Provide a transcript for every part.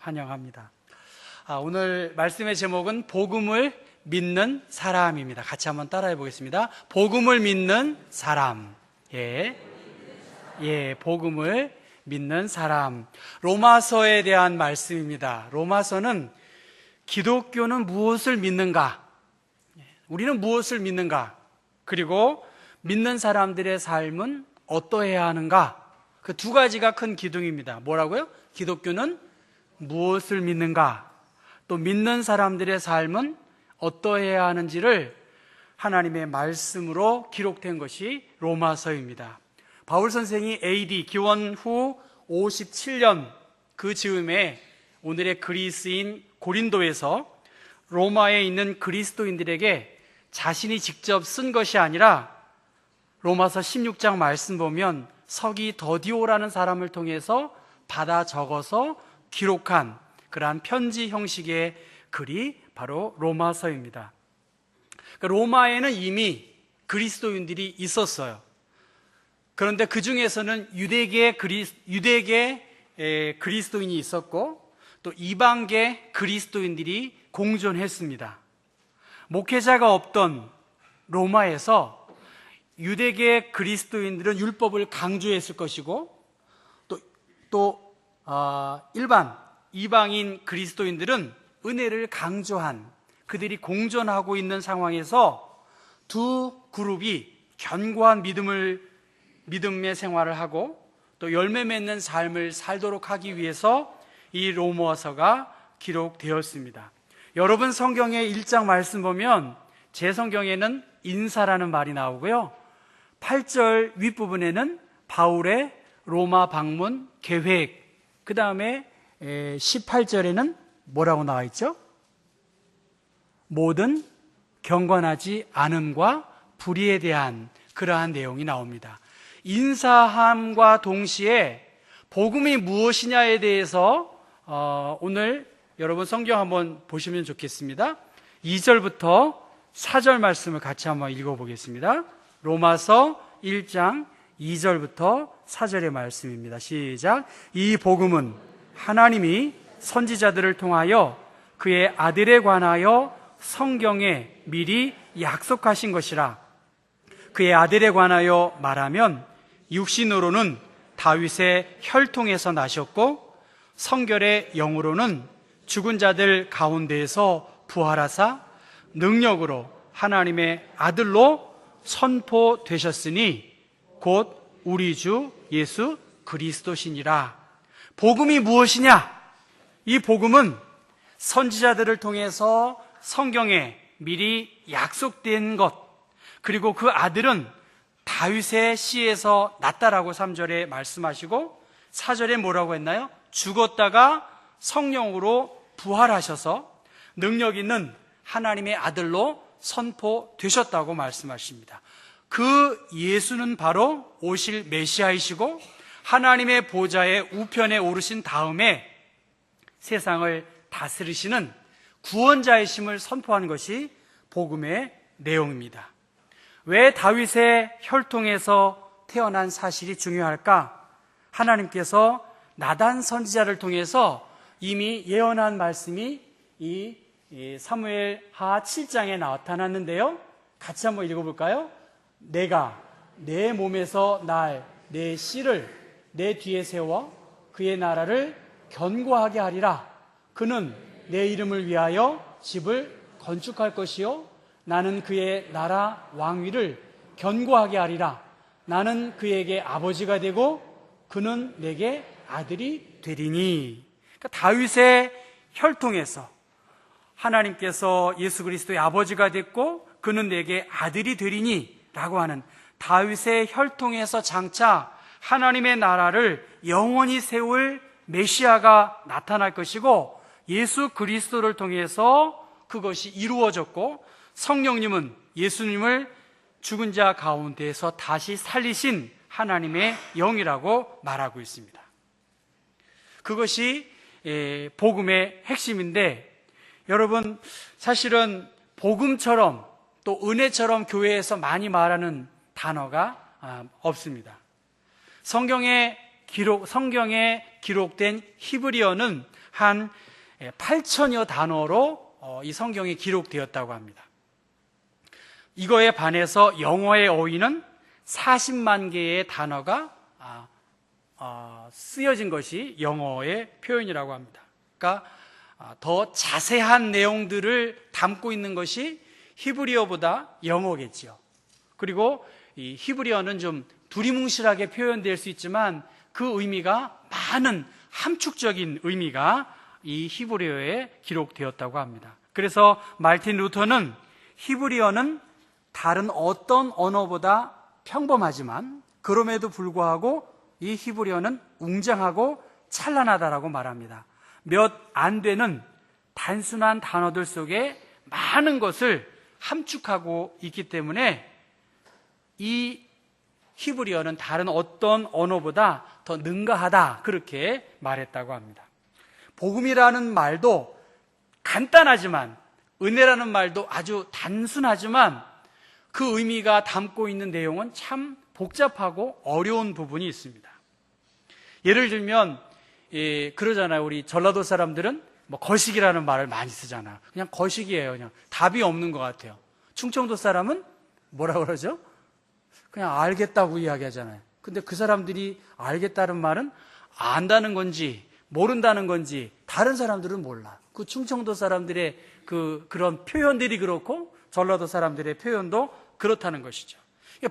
환영합니다. 오늘 말씀의 제목은 복음을 믿는 사람입니다. 같이 한번 따라해 보겠습니다. 복음을 믿는 사람. 복음을 믿는 사람. 로마서에 대한 말씀입니다. 로마서는 기독교는 무엇을 믿는가? 우리는 무엇을 믿는가? 그리고 믿는 사람들의 삶은 어떠해야 하는가? 그 두 가지가 큰 기둥입니다. 뭐라고요? 기독교는 무엇을 믿는가? 또 믿는 사람들의 삶은 어떠해야 하는지를 하나님의 말씀으로 기록된 것이 로마서입니다. 바울 선생이 AD 기원 후 57년 그 즈음에 오늘의 그리스인 고린도에서 로마에 있는 그리스도인들에게 자신이 직접 쓴 것이 아니라 로마서 16장 말씀 보면 서기 더디오라는 사람을 통해서 받아 적어서 기록한 그러한 편지 형식의 글이 바로 로마서입니다. 그러니까 로마에는 이미 그리스도인들이 있었어요. 그런데 그 중에서는 유대계 그리스도인이 있었고 또 이방계 그리스도인들이 공존했습니다. 목회자가 없던 로마에서 유대계 그리스도인들은 율법을 강조했을 것이고 또 일반 이방인 그리스도인들은 은혜를 강조한 그들이 공존하고 있는 상황에서 두 그룹이 견고한 믿음의 생활을 하고 또 열매 맺는 삶을 살도록 하기 위해서 이 로마서가 기록되었습니다. 여러분 성경의 1장 말씀 보면 제 성경에는 인사라는 말이 나오고요. 8절 윗부분에는 바울의 로마 방문 계획, 그 다음에 18절에는 뭐라고 나와 있죠? 모든 경건하지 않음과 불의에 대한 그러한 내용이 나옵니다. 인사함과 동시에 복음이 무엇이냐에 대해서 오늘 여러분 성경 한번 보시면 좋겠습니다. 2절부터 4절 말씀을 같이 한번 읽어보겠습니다. 로마서 1장 2절부터 4절의 말씀입니다. 시작. 이 복음은 하나님이 선지자들을 통하여 그의 아들에 관하여 성경에 미리 약속하신 것이라. 그의 아들에 관하여 말하면 육신으로는 다윗의 혈통에서 나셨고 성결의 영으로는 죽은 자들 가운데에서 부활하사 능력으로 하나님의 아들로 선포되셨으니 곧 우리 주 예수 그리스도시니라. 복음이 무엇이냐? 이 복음은 선지자들을 통해서 성경에 미리 약속된 것, 그리고 그 아들은 다윗의 씨에서 났다라고 3절에 말씀하시고 4절에 뭐라고 했나요? 죽었다가 성령으로 부활하셔서 능력 있는 하나님의 아들로 선포되셨다고 말씀하십니다. 그 예수는 바로 오실 메시아이시고 하나님의 보좌의 우편에 오르신 다음에 세상을 다스리시는 구원자이심을 선포하는 것이 복음의 내용입니다. 왜 다윗의 혈통에서 태어난 사실이 중요할까? 하나님께서 나단 선지자를 통해서 이미 예언한 말씀이 이 사무엘 하 7장에 나타났는데요. 같이 한번 읽어볼까요? 내가 내 몸에서 날 내 씨를 내 뒤에 세워 그의 나라를 견고하게 하리라. 그는 내 이름을 위하여 집을 건축할 것이요 나는 그의 나라 왕위를 견고하게 하리라. 나는 그에게 아버지가 되고 그는 내게 아들이 되리니. 그러니까 다윗의 혈통에서 하나님께서 예수 그리스도의 아버지가 됐고 그는 내게 아들이 되리니 라고 하는 다윗의 혈통에서 장차 하나님의 나라를 영원히 세울 메시아가 나타날 것이고 예수 그리스도를 통해서 그것이 이루어졌고 성령님은 예수님을 죽은 자 가운데에서 다시 살리신 하나님의 영이라고 말하고 있습니다. 그것이 복음의 핵심인데 여러분 사실은 복음처럼 또 은혜처럼 교회에서 많이 말하는 단어가 성경에 기록된 히브리어는 한 8천여 단어로 이 성경에 기록되었다고 합니다. 이거에 반해서 영어의 어휘는 40만 개의 단어가 쓰여진 것이 영어의 표현이라고 합니다. 그러니까 더 자세한 내용들을 담고 있는 것이 히브리어보다 영어겠죠. 그리고 이 히브리어는 좀 두리뭉실하게 표현될 수 있지만 그 의미가 많은 함축적인 의미가 이 히브리어에 기록되었다고 합니다. 그래서 말틴 루터는 히브리어는 다른 어떤 언어보다 평범하지만 그럼에도 불구하고 이 히브리어는 웅장하고 찬란하다라고 말합니다. 몇 안 되는 단순한 단어들 속에 많은 것을 함축하고 있기 때문에 이 히브리어는 다른 어떤 언어보다 더 능가하다, 그렇게 말했다고 합니다. 복음이라는 말도 간단하지만, 은혜라는 말도 아주 단순하지만 그 의미가 담고 있는 내용은 참 복잡하고 어려운 부분이 있습니다. 예를 들면 그러잖아요. 우리 전라도 사람들은 뭐 거식이라는 말을 많이 쓰잖아요. 그냥 거식이에요. 그냥 답이 없는 것 같아요. 충청도 사람은 뭐라 그러죠? 그냥 알겠다고 이야기하잖아요. 근데 그 사람들이 알겠다는 말은 안다는 건지 모른다는 건지 다른 사람들은 몰라. 그 충청도 사람들의 그런 표현들이 그렇고 전라도 사람들의 표현도 그렇다는 것이죠.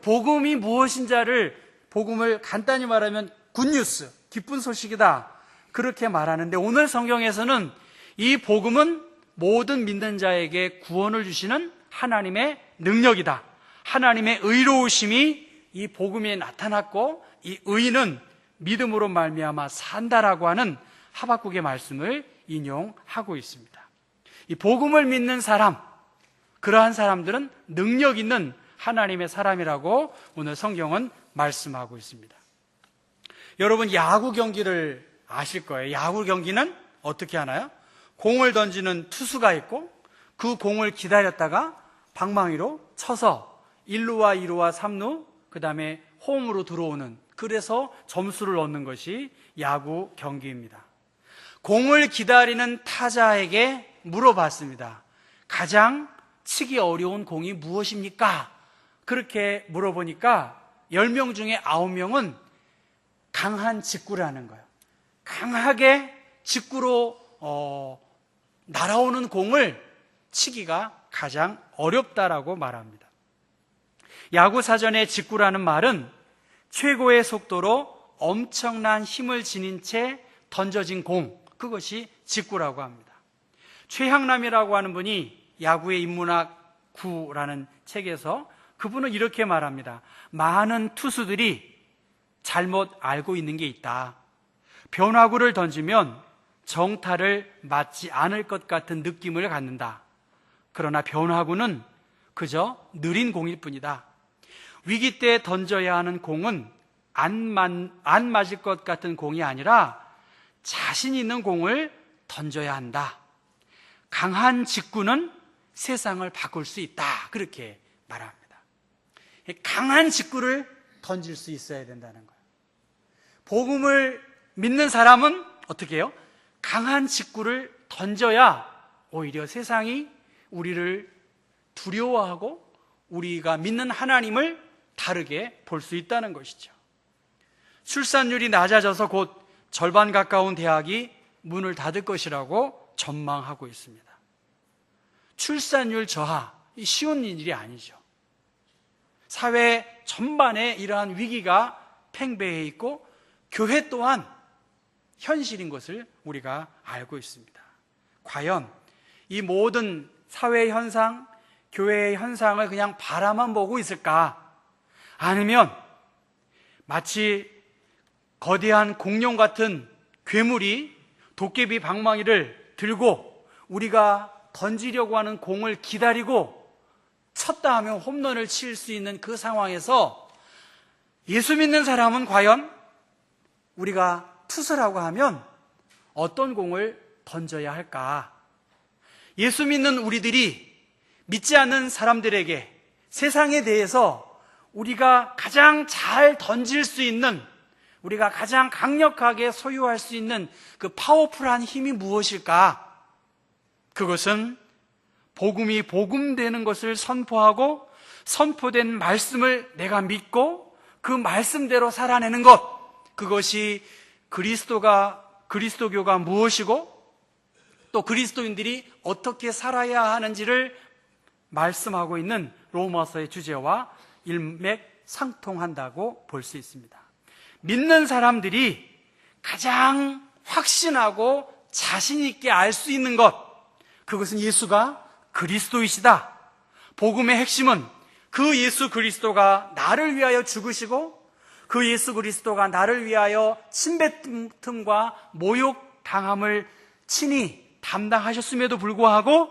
복음이 무엇인지를, 복음을 간단히 말하면 굿뉴스, 기쁜 소식이다, 그렇게 말하는데, 오늘 성경에서는 이 복음은 모든 믿는 자에게 구원을 주시는 하나님의 능력이다, 하나님의 의로우심이 이 복음에 나타났고 이 의는 믿음으로 말미암아 산다라고 하는 하박국의 말씀을 인용하고 있습니다. 이 복음을 믿는 사람, 그러한 사람들은 능력 있는 하나님의 사람이라고 오늘 성경은 말씀하고 있습니다. 여러분, 야구 경기를 아실 거예요. 야구 경기는 어떻게 하나요? 공을 던지는 투수가 있고 그 공을 기다렸다가 방망이로 쳐서 1루와 2루와 3루, 그 다음에 홈으로 들어오는, 그래서 점수를 얻는 것이 야구 경기입니다. 공을 기다리는 타자에게 물어봤습니다. 가장 치기 어려운 공이 무엇입니까? 그렇게 물어보니까 10명 중에 9명은 강한 직구라는 거예요. 강하게 직구로 날아오는 공을 치기가 가장 어렵다라고 말합니다. 야구 사전의 직구라는 말은 최고의 속도로 엄청난 힘을 지닌 채 던져진 공, 그것이 직구라고 합니다. 최향남이라고 하는 분이 야구의 인문학 9라는 책에서 그분은 이렇게 말합니다. 많은 투수들이 잘못 알고 있는 게 있다. 변화구를 던지면 정타를 맞지 않을 것 같은 느낌을 갖는다. 그러나 변화구는 그저 느린 공일 뿐이다. 위기 때 던져야 하는 공은 안 맞을 것 같은 공이 아니라 자신 있는 공을 던져야 한다. 강한 직구는 세상을 바꿀 수 있다. 그렇게 말합니다. 강한 직구를 던질 수 있어야 된다는 거예요. 복음을 믿는 사람은 어떻게 해요? 강한 직구를 던져야 오히려 세상이 우리를 두려워하고 우리가 믿는 하나님을 다르게 볼 수 있다는 것이죠. 출산율이 낮아져서 곧 절반 가까운 대학이 문을 닫을 것이라고 전망하고 있습니다. 출산율 저하, 쉬운 일이 아니죠. 사회 전반에 이러한 위기가 팽배해 있고 교회 또한 현실인 것을 우리가 알고 있습니다. 과연 이 모든 사회 현상, 교회의 현상을 그냥 바라만 보고 있을까? 아니면 마치 거대한 공룡 같은 괴물이 도깨비 방망이를 들고 우리가 던지려고 하는 공을 기다리고 쳤다 하면 홈런을 칠 수 있는 그 상황에서 예수 믿는 사람은 과연 우리가 투수라고 하면 어떤 공을 던져야 할까? 예수 믿는 우리들이 믿지 않는 사람들에게 세상에 대해서 우리가 가장 잘 던질 수 있는, 우리가 가장 강력하게 소유할 수 있는 그 파워풀한 힘이 무엇일까? 그것은 복음이 복음되는 것을 선포하고 선포된 말씀을 내가 믿고 그 말씀대로 살아내는 것, 그것이 그리스도교가 무엇이고 또 그리스도인들이 어떻게 살아야 하는지를 말씀하고 있는 로마서의 주제와 일맥상통한다고 볼 수 있습니다. 믿는 사람들이 가장 확신하고 자신 있게 알 수 있는 것, 그것은 예수가 그리스도이시다. 복음의 핵심은 그 예수 그리스도가 나를 위하여 죽으시고 그 예수 그리스도가 나를 위하여 침뱉음과 모욕당함을 친히 담당하셨음에도 불구하고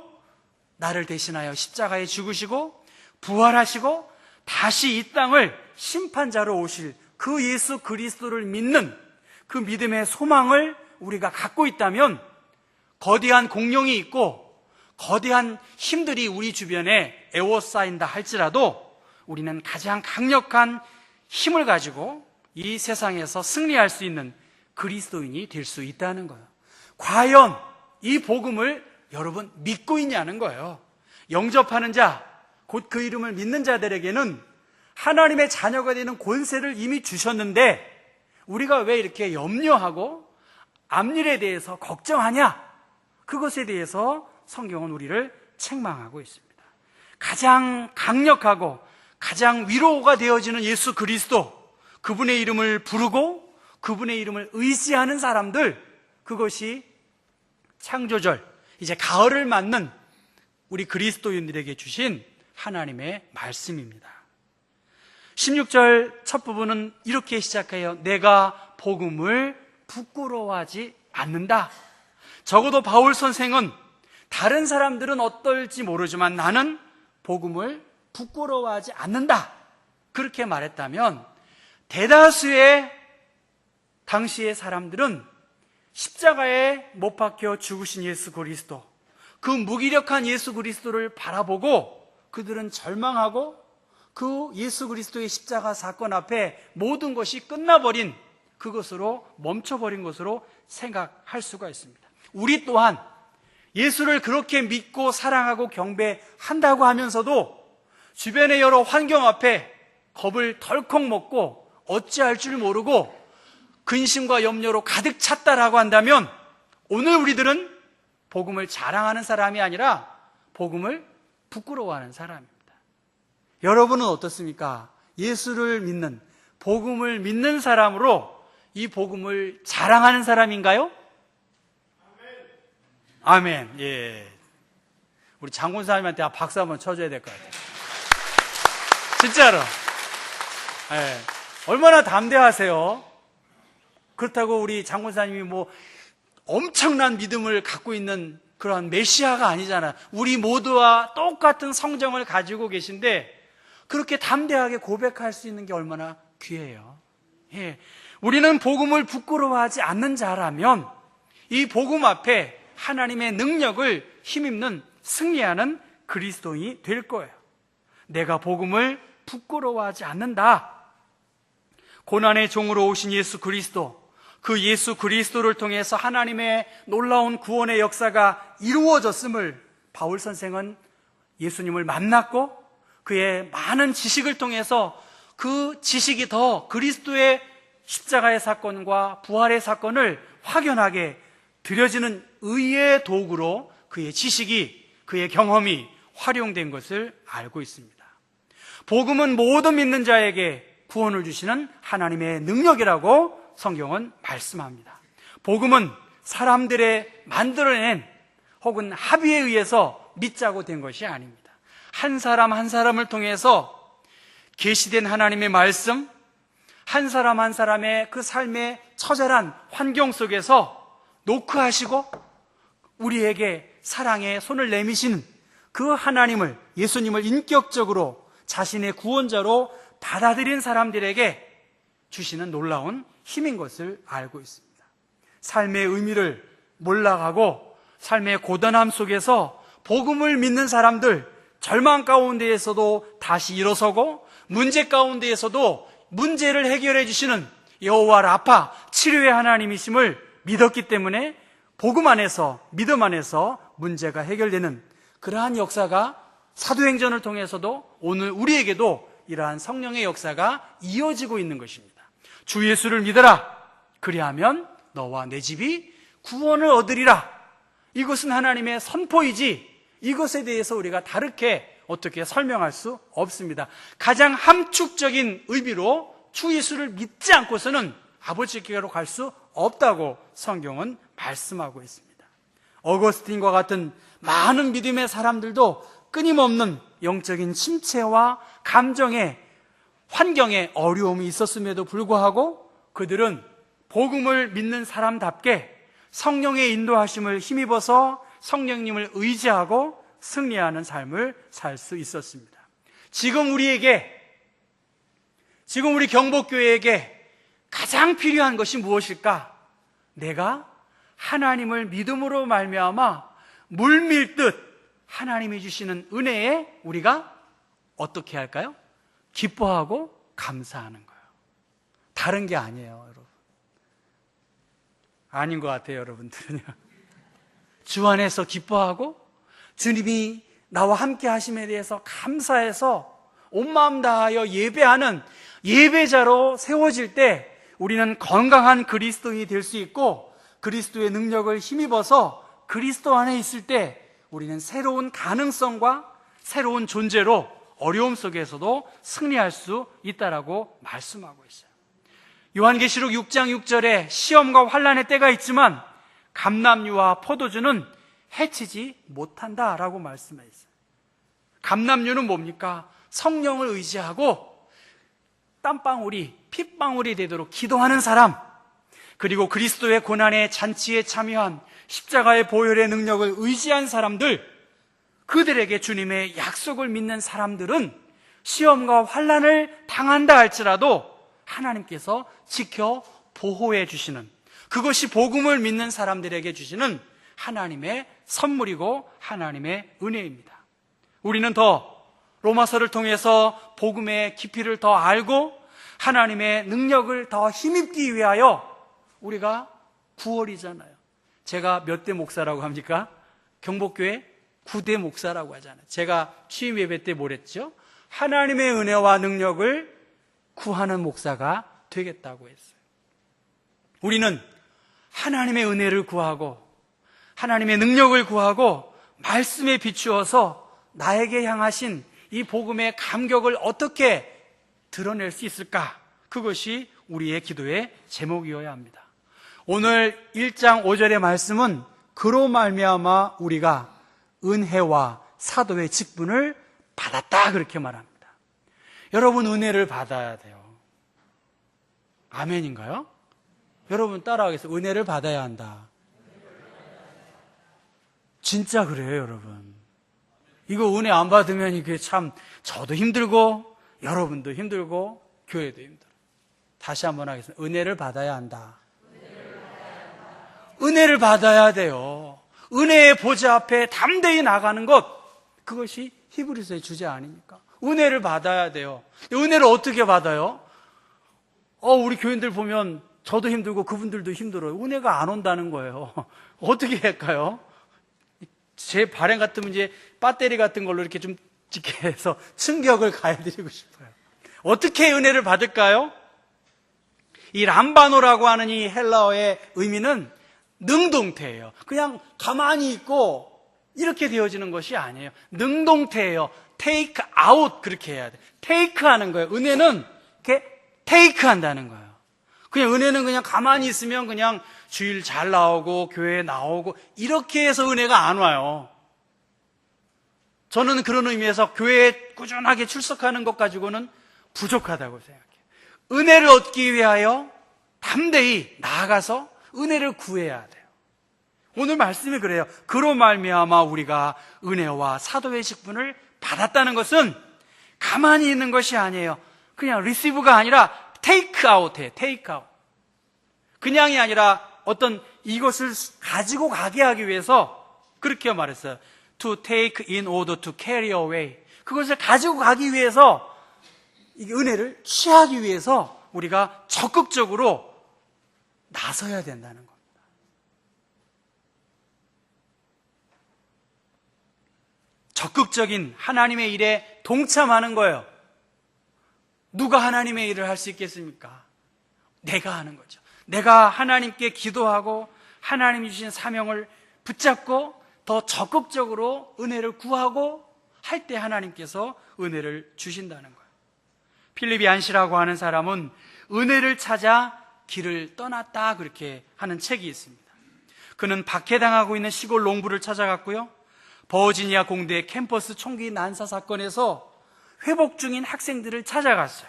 나를 대신하여 십자가에 죽으시고 부활하시고 다시 이 땅을 심판자로 오실 그 예수 그리스도를 믿는 그 믿음의 소망을 우리가 갖고 있다면 거대한 공룡이 있고 거대한 힘들이 우리 주변에 에워싸인다 할지라도 우리는 가장 강력한 힘을 가지고 이 세상에서 승리할 수 있는 그리스도인이 될 수 있다는 거예요. 과연 이 복음을 여러분 믿고 있냐는 거예요. 영접하는 자, 곧 그 이름을 믿는 자들에게는 하나님의 자녀가 되는 권세를 이미 주셨는데 우리가 왜 이렇게 염려하고 앞일에 대해서 걱정하냐? 그것에 대해서 성경은 우리를 책망하고 있습니다. 가장 강력하고 가장 위로가 되어지는 예수 그리스도, 그분의 이름을 부르고 그분의 이름을 의지하는 사람들, 그것이 창조절, 이제 가을을 맞는 우리 그리스도인들에게 주신 하나님의 말씀입니다. 16절 첫 부분은 이렇게 시작해요. 내가 복음을 부끄러워하지 않는다. 적어도 바울 선생은 다른 사람들은 어떨지 모르지만 나는 복음을 부끄러워하지 않는다, 그렇게 말했다면 대다수의 당시의 사람들은 십자가에 못 박혀 죽으신 예수 그리스도, 그 무기력한 예수 그리스도를 바라보고 그들은 절망하고 그 예수 그리스도의 십자가 사건 앞에 모든 것이 끝나버린 그것으로 멈춰버린 것으로 생각할 수가 있습니다. 우리 또한 예수를 그렇게 믿고 사랑하고 경배한다고 하면서도 주변의 여러 환경 앞에 겁을 덜컥 먹고 어찌할 줄 모르고 근심과 염려로 가득 찼다라고 한다면 오늘 우리들은 복음을 자랑하는 사람이 아니라 복음을 부끄러워하는 사람입니다. 여러분은 어떻습니까? 예수를 믿는, 복음을 믿는 사람으로 이 복음을 자랑하는 사람인가요? 아멘. 예. 우리 장군사님한테 박수 한번 쳐줘야 될 것 같아요. 진짜로. 예. 얼마나 담대하세요. 그렇다고 우리 장군사님이 뭐 엄청난 믿음을 갖고 있는 그런 메시아가 아니잖아요. 우리 모두와 똑같은 성정을 가지고 계신데 그렇게 담대하게 고백할 수 있는 게 얼마나 귀해요. 예. 우리는 복음을 부끄러워하지 않는 자라면 이 복음 앞에 하나님의 능력을 힘입는 승리하는 그리스도인이 될 거예요. 내가 복음을 부끄러워하지 않는다. 고난의 종으로 오신 예수 그리스도, 그 예수 그리스도를 통해서 하나님의 놀라운 구원의 역사가 이루어졌음을 바울 선생은 예수님을 만났고 그의 많은 지식을 통해서 그 지식이 더 그리스도의 십자가의 사건과 부활의 사건을 확연하게 드려지는 의의 도구로 그의 지식이, 그의 경험이 활용된 것을 알고 있습니다. 복음은 모든 믿는 자에게 구원을 주시는 하나님의 능력이라고 성경은 말씀합니다. 복음은 사람들의 만들어낸 혹은 합의에 의해서 믿자고 된 것이 아닙니다. 한 사람 한 사람을 통해서 계시된 하나님의 말씀, 한 사람 한 사람의 그 삶의 처절한 환경 속에서 노크하시고 우리에게 사랑의 손을 내미신 그 하나님을, 예수님을 인격적으로 자신의 구원자로 받아들인 사람들에게 주시는 놀라운 힘인 것을 알고 있습니다. 삶의 의미를 몰라가고 삶의 고단함 속에서 복음을 믿는 사람들, 절망 가운데에서도 다시 일어서고 문제 가운데에서도 문제를 해결해 주시는 여호와 라파, 치료의 하나님이심을 믿었기 때문에 복음 안에서, 믿음 안에서 문제가 해결되는 그러한 역사가 사도행전을 통해서도 오늘 우리에게도 이러한 성령의 역사가 이어지고 있는 것입니다. 주 예수를 믿어라. 그리하면 너와 내 집이 구원을 얻으리라. 이것은 하나님의 선포이지 이것에 대해서 우리가 다르게 어떻게 설명할 수 없습니다. 가장 함축적인 의미로 주 예수를 믿지 않고서는 아버지께로 갈 수 없다고 성경은 말씀하고 있습니다. 어거스틴과 같은 많은 믿음의 사람들도 끊임없는 영적인 침체와 감정의 환경에 어려움이 있었음에도 불구하고 그들은 복음을 믿는 사람답게 성령의 인도하심을 힘입어서 성령님을 의지하고 승리하는 삶을 살 수 있었습니다. 지금 우리 경복교회에게 가장 필요한 것이 무엇일까? 내가 하나님을 믿음으로 말미암아 물밀듯 하나님이 주시는 은혜에 우리가 어떻게 할까요? 기뻐하고 감사하는 거예요. 다른 게 아니에요, 여러분. 아닌 것 같아요, 여러분들은요. 주 안에서 기뻐하고 주님이 나와 함께 하심에 대해서 감사해서 온 마음 다하여 예배하는 예배자로 세워질 때 우리는 건강한 그리스도인이 될 수 있고 그리스도의 능력을 힘입어서 그리스도 안에 있을 때 우리는 새로운 가능성과 새로운 존재로 어려움 속에서도 승리할 수 있다라고 말씀하고 있어요. 요한계시록 6장 6절에 시험과 환난의 때가 있지만 감람류와 포도주는 해치지 못한다라고 말씀하셨어요. 감람류는 뭡니까? 성령을 의지하고 땀방울이 핏방울이 되도록 기도하는 사람, 그리고 그리스도의 고난의 잔치에 참여한 십자가의 보혈의 능력을 의지한 사람들, 그들에게 주님의 약속을 믿는 사람들은 시험과 환난을 당한다 할지라도 하나님께서 지켜 보호해 주시는, 그것이 복음을 믿는 사람들에게 주시는 하나님의 선물이고 하나님의 은혜입니다. 우리는 더 로마서를 통해서 복음의 깊이를 더 알고 하나님의 능력을 더 힘입기 위하여 우리가 9월이잖아요. 제가 몇 대 목사라고 합니까? 경복교회 9대 목사라고 하잖아요. 제가 취임 예배 때 뭐랬죠? 하나님의 은혜와 능력을 구하는 목사가 되겠다고 했어요. 우리는 하나님의 은혜를 구하고 하나님의 능력을 구하고 말씀에 비추어서 나에게 향하신 이 복음의 감격을 어떻게 드러낼 수 있을까? 그것이 우리의 기도의 제목이어야 합니다. 오늘 1장 5절의 말씀은 그로 말미암아 우리가 은혜와 사도의 직분을 받았다 그렇게 말합니다. 여러분 은혜를 받아야 돼요. 아멘인가요? 여러분 따라하겠어요. 은혜를 받아야 한다. 진짜 그래요, 여러분. 이거 은혜 안 받으면 이게 참 저도 힘들고 여러분도 힘들고 교회도 힘들어. 다시 한번 하겠습니다. 은혜를 받아야 한다. 은혜를 받아야 돼요. 은혜의 보좌 앞에 담대히 나가는 것, 그것이 히브리서의 주제 아닙니까? 은혜를 받아야 돼요. 은혜를 어떻게 받아요? 우리 교인들 보면 저도 힘들고 그분들도 힘들어요. 은혜가 안 온다는 거예요. 어떻게 할까요? 제 발행 같으면 이제 배터리 같은 걸로 이렇게 좀 찍게 해서 충격을 가해드리고 싶어요. 어떻게 은혜를 받을까요? 이 람바노라고 하는 이 헬라어의 의미는 능동태예요. 그냥 가만히 있고 이렇게 되어지는 것이 아니에요. 능동태예요. take out 그렇게 해야 돼. take 하는 거예요. 은혜는 이렇게 take 한다는 거예요. 그냥 은혜는 그냥 가만히 있으면 그냥 주일 잘 나오고 교회에 나오고 이렇게 해서 은혜가 안 와요. 저는 그런 의미에서 교회에 꾸준하게 출석하는 것 가지고는 부족하다고 생각해요. 은혜를 얻기 위하여 담대히 나아가서 은혜를 구해야 돼요. 오늘 말씀이 그래요. 그로 말미암아 우리가 은혜와 사도의 직분을 받았다는 것은 가만히 있는 것이 아니에요. 그냥 receive가 아니라 take out해. take out. 그냥이 아니라 어떤 이것을 가지고 가게 하기 위해서 그렇게 말했어요. to take in order to carry away. 그것을 가지고 가기 위해서 이 은혜를 취하기 위해서 우리가 적극적으로 나서야 된다는 겁니다. 적극적인 하나님의 일에 동참하는 거예요. 누가 하나님의 일을 할 수 있겠습니까? 내가 하는 거죠. 내가 하나님께 기도하고 하나님이 주신 사명을 붙잡고 더 적극적으로 은혜를 구하고 할 때 하나님께서 은혜를 주신다는 거예요. 필립 얀시라고 하는 사람은 은혜를 찾아 길을 떠났다 그렇게 하는 책이 있습니다. 그는 박해당하고 있는 시골 농부를 찾아갔고요, 버지니아 공대 캠퍼스 총기 난사 사건에서 회복 중인 학생들을 찾아갔어요.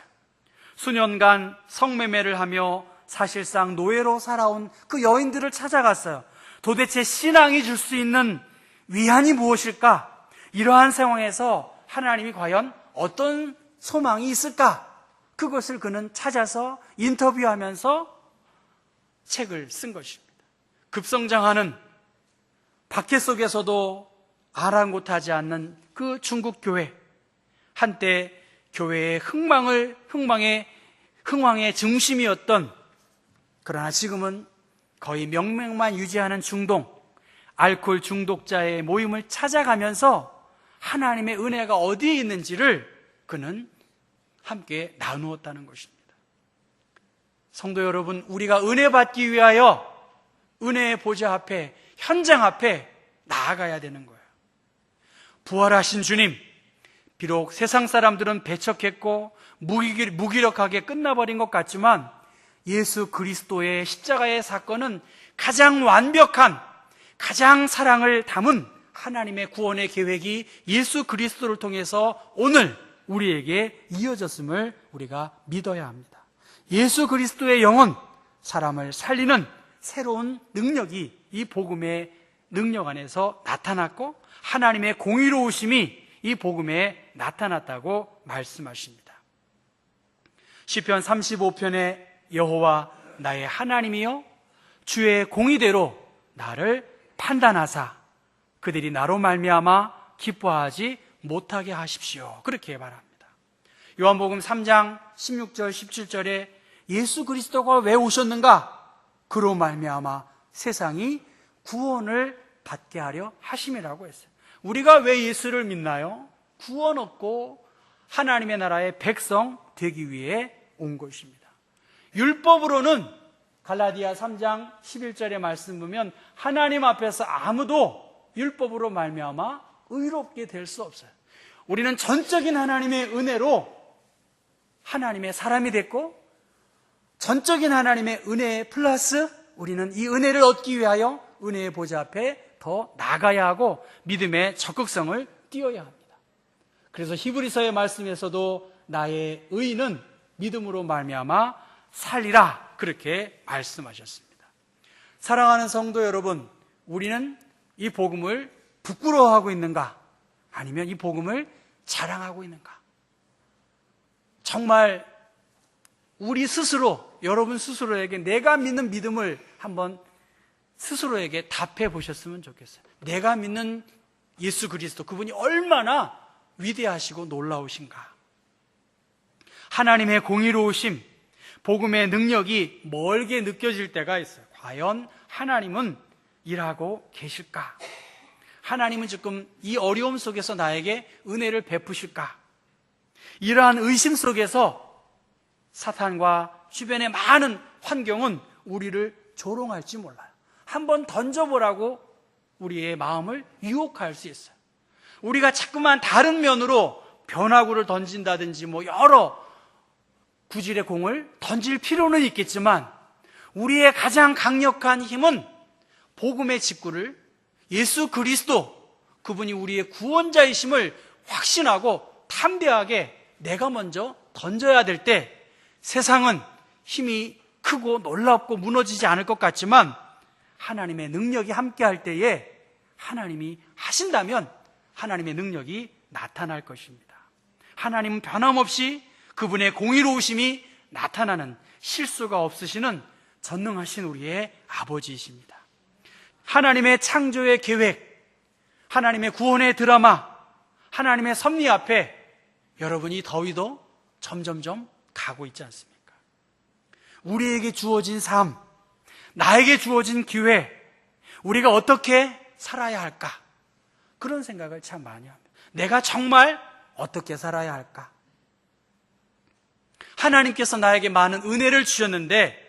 수년간 성매매를 하며 사실상 노예로 살아온 그 여인들을 찾아갔어요. 도대체 신앙이 줄 수 있는 위안이 무엇일까? 이러한 상황에서 하나님이 과연 어떤 소망이 있을까? 그것을 그는 찾아서 인터뷰하면서 책을 쓴 것입니다. 급성장하는 박해 속에서도 아랑곳하지 않는 그 중국 교회, 한때 교회의 흥망의 중심이었던, 그러나 지금은 거의 명맥만 유지하는 중동, 알코올 중독자의 모임을 찾아가면서 하나님의 은혜가 어디에 있는지를 그는 함께 나누었다는 것입니다. 성도 여러분, 우리가 은혜 받기 위하여 은혜의 보좌 앞에, 현장 앞에 나아가야 되는 거예요. 부활하신 주님, 비록 세상 사람들은 배척했고 무기력하게 끝나버린 것 같지만 예수 그리스도의 십자가의 사건은 가장 완벽한, 가장 사랑을 담은 하나님의 구원의 계획이 예수 그리스도를 통해서 오늘 우리에게 이어졌음을 우리가 믿어야 합니다. 예수 그리스도의 영은 사람을 살리는 새로운 능력이 이 복음의 능력 안에서 나타났고, 하나님의 공의로우심이 이 복음에 나타났다고 말씀하십니다. 시편 35편에 여호와 나의 하나님이여 주의 공의대로 나를 판단하사 그들이 나로 말미암아 기뻐하지 못하게 하십시오, 그렇게 말합니다. 요한복음 3장 16절 17절에 예수 그리스도가 왜 오셨는가? 그로 말미암아 세상이 구원을 받게 하려 하심이라고 했어요. 우리가 왜 예수를 믿나요? 구원 얻고 하나님의 나라의 백성 되기 위해 온 것입니다. 율법으로는 갈라디아 3장 11절의 말씀 보면 하나님 앞에서 아무도 율법으로 말미암아 의롭게 될 수 없어요. 우리는 전적인 하나님의 은혜로 하나님의 사람이 됐고, 전적인 하나님의 은혜 플러스 우리는 이 은혜를 얻기 위하여 은혜의 보좌 앞에 더 나가야 하고 믿음의 적극성을 띄어야 합니다. 그래서 히브리서의 말씀에서도 나의 의인은 믿음으로 말미암아 살리라, 그렇게 말씀하셨습니다. 사랑하는 성도 여러분, 우리는 이 복음을 부끄러워하고 있는가? 아니면 이 복음을 자랑하고 있는가? 정말 우리 스스로, 여러분 스스로에게 내가 믿는 믿음을 한번 스스로에게 답해 보셨으면 좋겠어요. 내가 믿는 예수 그리스도, 그분이 얼마나 위대하시고 놀라우신가? 하나님의 공의로우심, 복음의 능력이 멀게 느껴질 때가 있어요. 과연 하나님은 일하고 계실까? 하나님은 지금 이 어려움 속에서 나에게 은혜를 베푸실까? 이러한 의심 속에서 사탄과 주변의 많은 환경은 우리를 조롱할지 몰라요. 한번 던져보라고 우리의 마음을 유혹할 수 있어요. 우리가 자꾸만 다른 면으로 변화구를 던진다든지 여러 구질의 공을 던질 필요는 있겠지만, 우리의 가장 강력한 힘은 복음의 직구를, 예수 그리스도, 그분이 우리의 구원자이심을 확신하고 담대하게 내가 먼저 던져야 될 때, 세상은 힘이 크고 놀랍고 무너지지 않을 것 같지만 하나님의 능력이 함께할 때에 하나님이 하신다면 하나님의 능력이 나타날 것입니다. 하나님은 변함없이 그분의 공의로우심이 나타나는, 실수가 없으시는 전능하신 우리의 아버지이십니다. 하나님의 창조의 계획, 하나님의 구원의 드라마, 하나님의 섭리 앞에 여러분이 더위도 점점점 가고 있지 않습니까? 우리에게 주어진 삶, 나에게 주어진 기회, 우리가 어떻게 살아야 할까? 그런 생각을 참 많이 합니다. 내가 정말 어떻게 살아야 할까? 하나님께서 나에게 많은 은혜를 주셨는데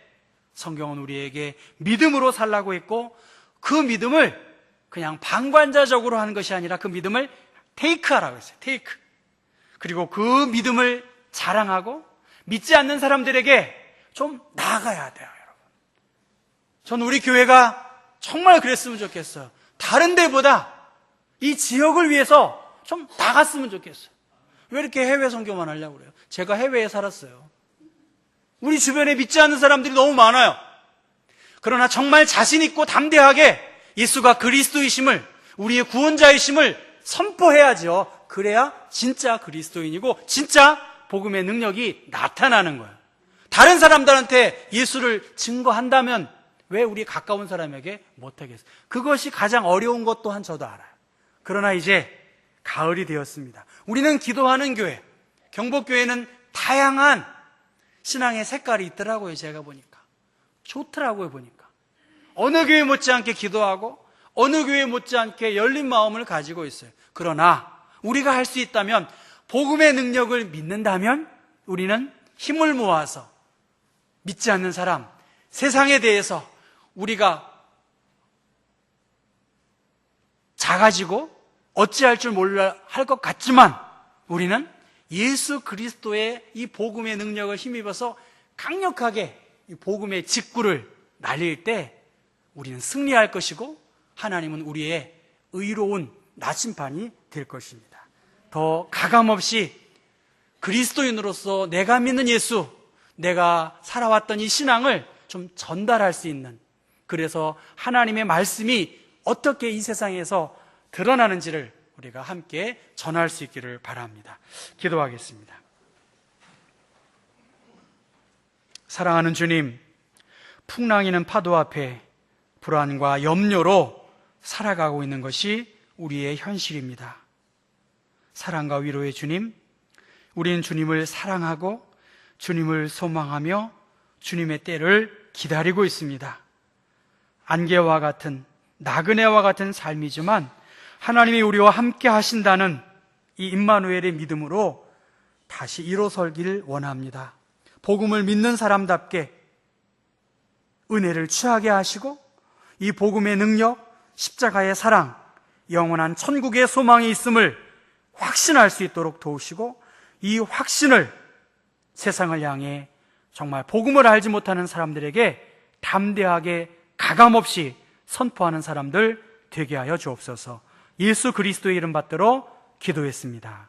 성경은 우리에게 믿음으로 살라고 했고, 그 믿음을 그냥 방관자적으로 하는 것이 아니라 그 믿음을 테이크하라고 했어요. 테이크. 그리고 그 믿음을 자랑하고 믿지 않는 사람들에게 좀 나아가야 돼요, 여러분. 저는 우리 교회가 정말 그랬으면 좋겠어요. 다른 데보다 이 지역을 위해서 좀 나갔으면 좋겠어요. 왜 이렇게 해외 선교만 하려고 그래요? 제가 해외에 살았어요. 우리 주변에 믿지 않는 사람들이 너무 많아요. 그러나 정말 자신 있고 담대하게 예수가 그리스도이심을, 우리의 구원자이심을 선포해야죠. 그래야 진짜 그리스도인이고 진짜 복음의 능력이 나타나는 거예요. 다른 사람들한테 예수를 증거한다면 왜 우리 가까운 사람에게 못하겠어요? 그것이 가장 어려운 것 또한 저도 알아요. 그러나 이제 가을이 되었습니다. 우리는 기도하는 교회, 경복교회는 다양한 신앙의 색깔이 있더라고요. 제가 보니까 좋더라고요. 보니까 어느 교회 못지않게 기도하고 어느 교회 못지않게 열린 마음을 가지고 있어요. 그러나 우리가 할 수 있다면, 복음의 능력을 믿는다면 우리는 힘을 모아서 믿지 않는 사람, 세상에 대해서 우리가 작아지고 어찌할 줄 몰라 할 것 같지만 우리는 예수 그리스도의 이 복음의 능력을 힘입어서 강력하게 이 복음의 직구를 날릴 때 우리는 승리할 것이고 하나님은 우리의 의로운 나침반이 될 것입니다. 더 가감없이 그리스도인으로서 내가 믿는 예수, 내가 살아왔던 이 신앙을 좀 전달할 수 있는, 그래서 하나님의 말씀이 어떻게 이 세상에서 드러나는지를 우리가 함께 전할 수 있기를 바랍니다. 기도하겠습니다. 사랑하는 주님, 풍랑이는 파도 앞에 불안과 염려로 살아가고 있는 것이 우리의 현실입니다. 사랑과 위로의 주님, 우리는 주님을 사랑하고 주님을 소망하며 주님의 때를 기다리고 있습니다. 안개와 같은, 나그네와 같은 삶이지만 하나님이 우리와 함께 하신다는 이 임마누엘의 믿음으로 다시 일어설기를 원합니다. 복음을 믿는 사람답게 은혜를 취하게 하시고 이 복음의 능력, 십자가의 사랑, 영원한 천국의 소망이 있음을 확신할 수 있도록 도우시고, 이 확신을 세상을 향해 정말 복음을 알지 못하는 사람들에게 담대하게 가감없이 선포하는 사람들 되게 하여 주옵소서. 예수 그리스도의 이름 받들어 기도했습니다.